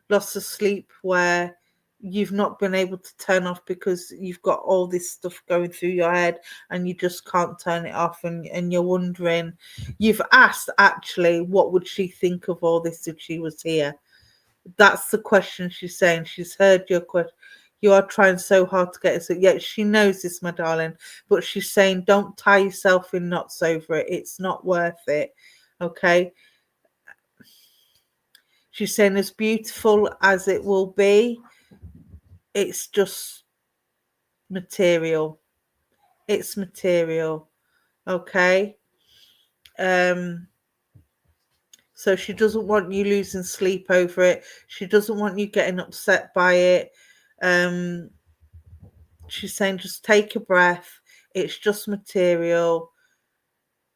loss of sleep where you've not been able to turn off because you've got all this stuff going through your head and you just can't turn it off, and you're wondering, you've asked actually what would she think of all this if she was here. That's the question she's saying. She's heard your question. You are trying so hard to get it. So yeah, she knows this, my darling, but she's saying don't tie yourself in knots over it. It's not worth it. Okay. She's saying as beautiful as it will be, it's just material. It's material. Okay. So she doesn't want you losing sleep over it. She doesn't want you getting upset by it. She's saying just take a breath. It's just material.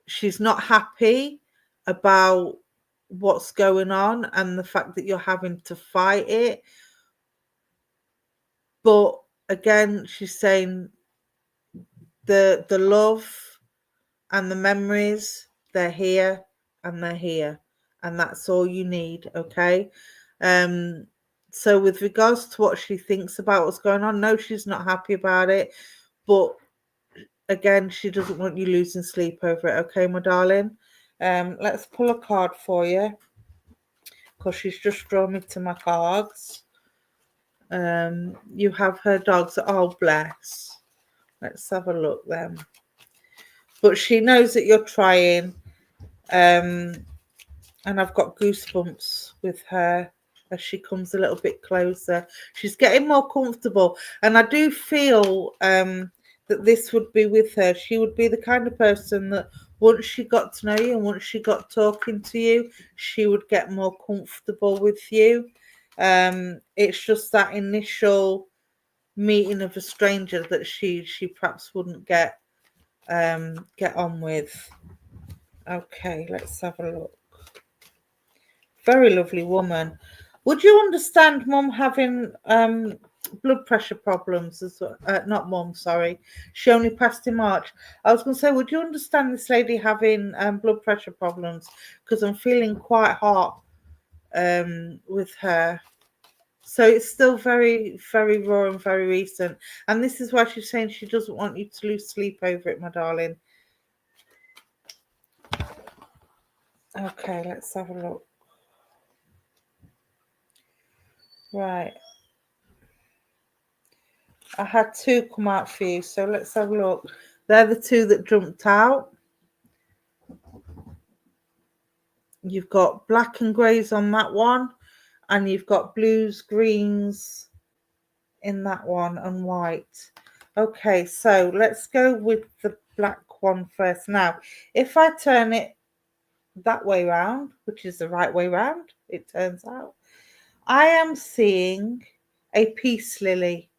She's not happy about what's going on and the fact that you're having to fight it. But again, she's saying the love and the memories, they're here and they're here. And that's all you need, okay? So with regards to what she thinks about what's going on, no, she's not happy about it. But again, she doesn't want you losing sleep over it, okay, my darling? Let's pull a card for you, because she's just drawn me to my cards. You have her dogs. Oh, bless. Let's have a look then. But she knows that you're trying. And I've got goosebumps with her as she comes a little bit closer. She's getting more comfortable. And I do feel that this would be with her. She would be the kind of person that once she got to know you and once she got talking to you, she would get more comfortable with you. It's just that initial meeting of a stranger that she perhaps wouldn't get on with. Okay, let's have a look. Very lovely woman. Would you understand mum having blood pressure problems as well? Not mum, sorry. She only passed in March. I was going to say, would you understand this lady having blood pressure problems? Because I'm feeling quite hot with her. So it's still very, very raw and very recent. And this is why she's saying she doesn't want you to lose sleep over it, my darling. Okay, let's have a look. Right. I had two come out for you, so let's have a look. They're the two that jumped out. You've got black and greys on that one, and you've got blues, greens in that one, and white. Okay, so let's go with the black one first. Now, if I turn it that way round, which is the right way round, it turns out, I am seeing a peace lily.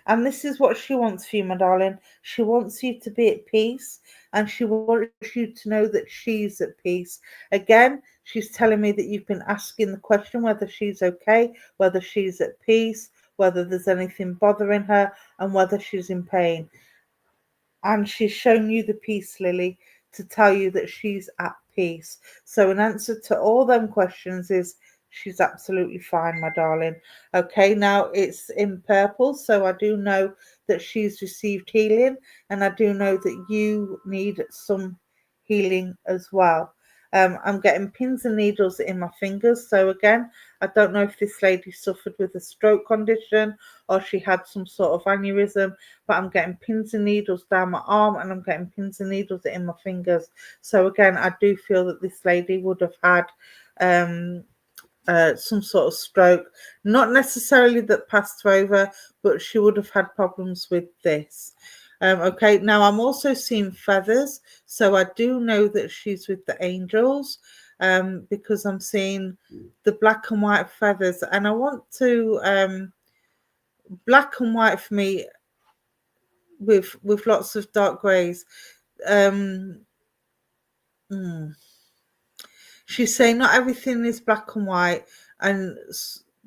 And this is what she wants for you, my darling. She wants you to be at peace, and she wants you to know that she's at peace. Again, she's telling me that you've been asking the question whether she's okay, whether she's at peace, whether there's anything bothering her, and whether she's in pain. And she's shown you the peace lily to tell you that she's at peace. So an answer to all them questions is she's absolutely fine, my darling. Okay, now it's in purple, so I do know that she's received healing, and I do know that you need some healing as well. I'm getting pins and needles in my fingers. So again, I don't know if this lady suffered with a stroke condition or she had some sort of aneurysm, but I'm getting pins and needles down my arm, and I'm getting pins and needles in my fingers. So again, I do feel that this lady would have had some sort of stroke, not necessarily that passed her over, but she would have had problems with this. Okay, now I'm also seeing feathers, so I do know that she's with the angels, because I'm seeing the black and white feathers, and I want to black and white for me with lots of dark greys. She's saying not everything is black and white, and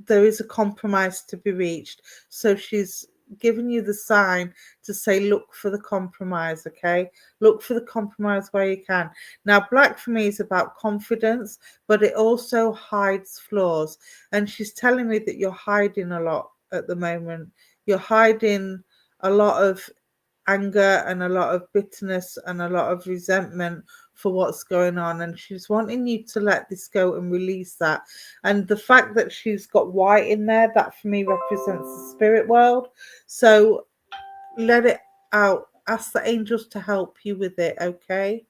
there is a compromise to be reached. So she's giving you the sign to say, look for the compromise, okay? Look for the compromise where you can. Now, black for me is about confidence, but it also hides flaws. And she's telling me that you're hiding a lot at the moment. You're hiding a lot of anger and a lot of bitterness and a lot of resentment for what's going on, and she's wanting you to let this go and release that. And the fact that she's got white in there, that for me represents the spirit world. So let it out. Ask the angels to help you with it, okay?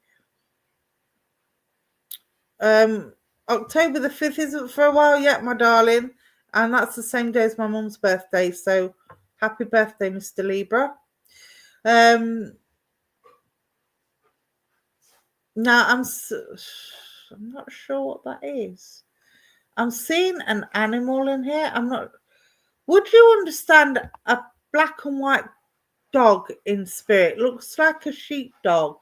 October the 5th isn't for a while yet, my darling, and that's the same day as my mum's birthday, so happy birthday, Mr. Libra. Now I'm not sure what that is. I'm seeing an animal in here. I'm not. Would you understand a black and white dog in spirit? Looks like a sheepdog.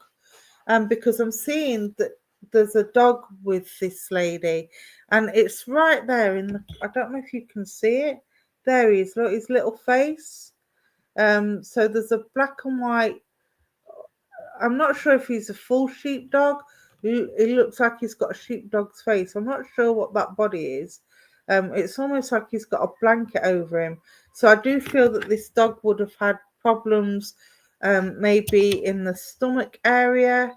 Because I'm seeing that there's a dog with this lady, and it's right there in the. I don't know if you can see it. There he is. Look, his little face. So there's a black and white. I'm not sure if he's a full sheepdog. He looks like he's got a sheepdog's face. I'm not sure what that body is. It's almost like he's got a blanket over him. So I do feel that this dog would have had problems, maybe in the stomach area,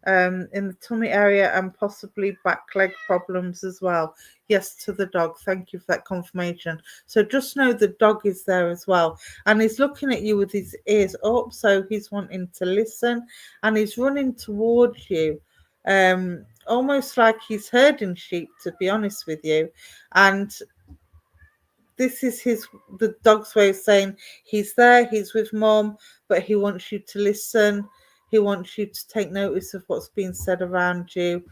in the tummy area, and possibly back leg problems as well. Yes, to the dog. Thank you for that confirmation. So just know the dog is there as well, and he's looking at you with his ears up, so he's wanting to listen, and he's running towards you, almost like he's herding sheep, to be honest with you. And this is the dog's way of saying he's there, he's with mom, but he wants you to listen. He wants you to take notice of what's being said around you.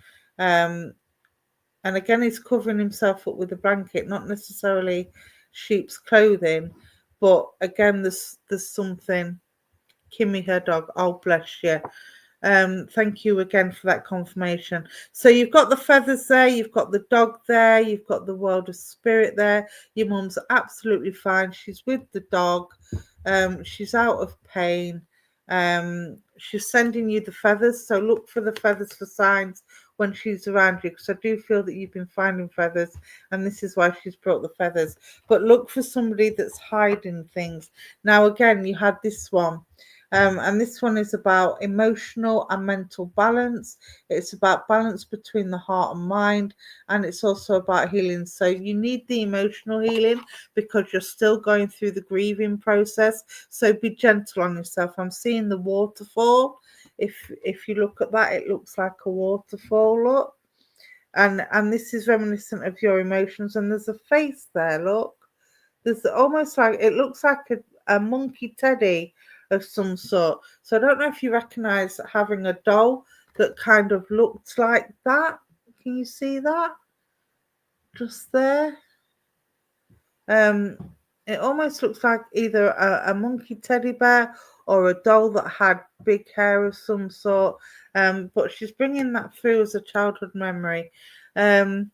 And again, he's covering himself up with a blanket, not necessarily sheep's clothing, but again, there's something. Kimmy, her dog. Oh, bless you. Thank you again for that confirmation. So you've got the feathers there, you've got the dog there, you've got the world of spirit there. Your mum's absolutely fine. She's with the dog. She's out of pain. She's sending you the feathers. So look for the feathers for signs when she's around you, because I do feel that you've been finding feathers, and this is why she's brought the feathers. But look for somebody that's hiding things. Now, again, you had this one. And this one is about emotional and mental balance. It's about balance between the heart and mind, and it's also about healing. So you need the emotional healing because you're still going through the grieving process. So be gentle on yourself. I'm seeing the waterfall. If you look at that, it looks like a waterfall. Look, and this is reminiscent of your emotions. And there's a face there. Look, there's almost like it looks like a monkey teddy of some sort. So I don't know if you recognize having a doll that kind of looked like that. Can you see that? Just there. It almost looks like either a monkey teddy bear or a doll that had big hair of some sort. But she's bringing that through as a childhood memory. I'm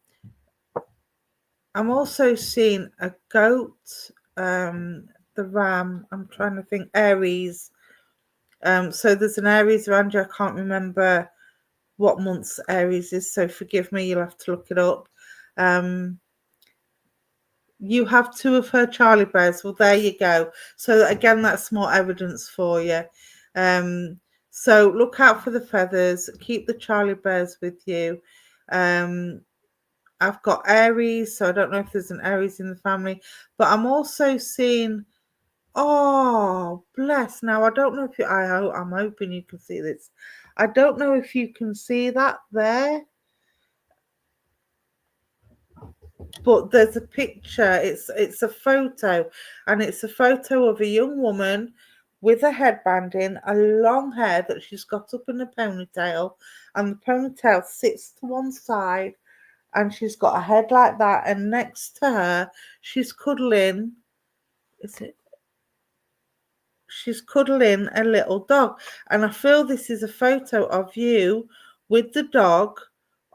also seeing a goat, the ram. I'm trying to think. Aries. So there's an Aries around you. I can't remember what month's Aries is, so forgive me, you'll have to look it up. You have two of her Charlie bears. Well, there you go. So again, that's more evidence for you. So look out for the feathers. Keep the Charlie bears with you. I've got Aries, so I don't know if there's an Aries in the family, but I'm also seeing. Oh, bless. Now, I don't know if I'm hoping you can see this. I don't know if you can see that there, but there's a picture. It's a photo, and it's a photo of a young woman with a headband in, a long hair that she's got up in a ponytail, and the ponytail sits to one side, and she's got a head like that, and next to her, she's cuddling. Is it? She's cuddling a little dog, and I feel this is a photo of you with the dog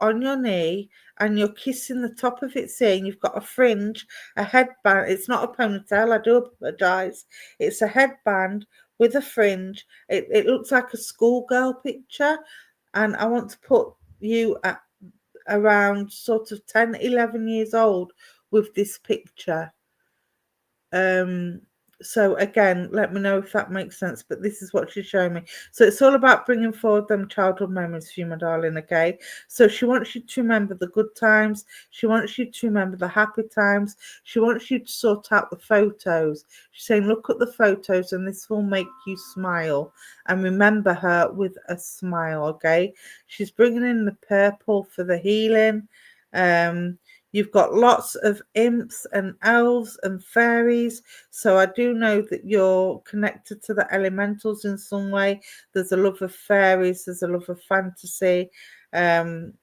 on your knee, and you're kissing the top of its ear, and you've got a fringe, a headband. It's not a ponytail, I do apologize. It's a headband with a fringe. It looks like a schoolgirl picture, and I want to put you at around sort of 10, 11 years old with this picture. So again, let me know if that makes sense, but this is what she's showing me. So it's all about bringing forward them childhood memories for you, my darling, okay? So she wants you to remember the good times. She wants you to remember the happy times. She wants you to sort out the photos. She's saying, look at the photos and this will make you smile. And remember her with a smile, okay? She's bringing in the purple for the healing. You've got lots of imps and elves and fairies. So I do know that you're connected to the elementals in some way. There's a love of fairies. There's a love of fantasy. Again,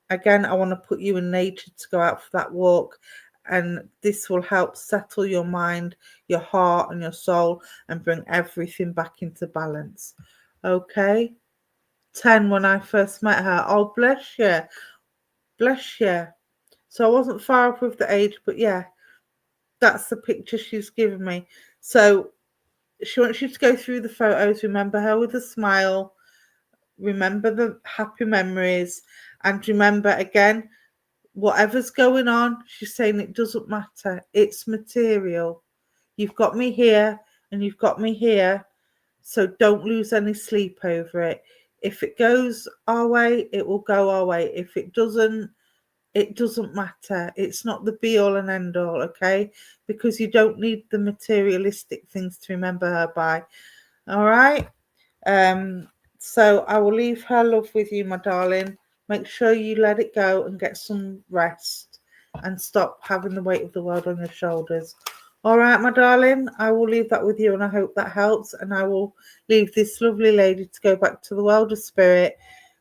I want to put you in nature to go out for that walk. And this will help settle your mind, your heart and your soul and bring everything back into balance. Okay. 10 when I first met her. Oh, bless you. Bless you. So I wasn't far off with the age, but yeah, that's the picture she's given me. So she wants you to go through the photos, remember her with a smile, remember the happy memories, and remember again, whatever's going on, she's saying it doesn't matter. It's material. You've got me here and you've got me here. So don't lose any sleep over it. If it goes our way, it will go our way. If it doesn't matter. It's not the be all and end all, okay? Because you don't need the materialistic things to remember her by. All right? So I will leave her love with you, my darling. Make sure you let it go and get some rest and stop having the weight of the world on your shoulders. All right, my darling, I will leave that with you and I hope that helps. And I will leave this lovely lady to go back to the world of spirit,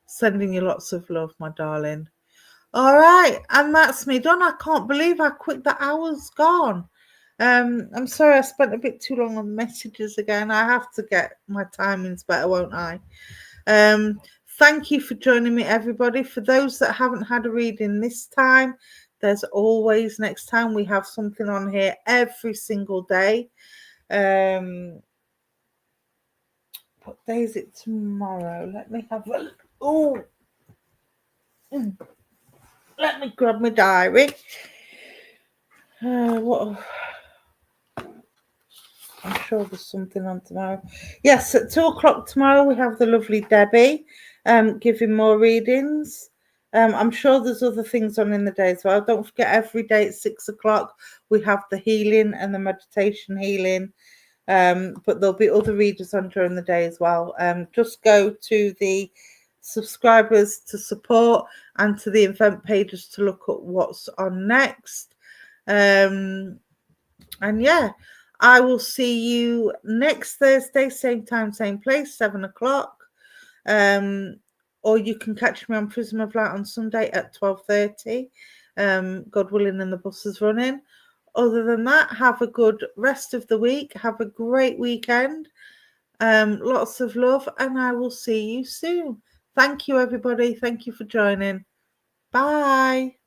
sending you lots of love, my darling. All right, and that's me done. I can't believe how quick the hour's gone. I'm sorry I spent a bit too long on messages again. I have to get my timings better, won't I? Thank you for joining me, everybody. For those that haven't had a reading this time, there's always next time. We have something on here every single day. What day is it tomorrow? Let me have a look. Let me grab my diary. I'm sure there's something on tomorrow. Yes, at 2:00 tomorrow we have the lovely Debbie giving more readings. I'm sure there's other things on in the day as well. Don't forget, every day at 6:00 we have the healing and the meditation healing. But there'll be other readers on during the day as well. Just go to the subscribers to support and to the event pages to look at what's on next. And yeah, I will see you next Thursday, same time, same place, 7:00. Or you can catch me on Prism of Light on Sunday at 12:30. God willing, and the bus is running. Other than that, have a good rest of the week. Have a great weekend. Lots of love, and I will see you soon. Thank you, everybody. Thank you for joining. Bye.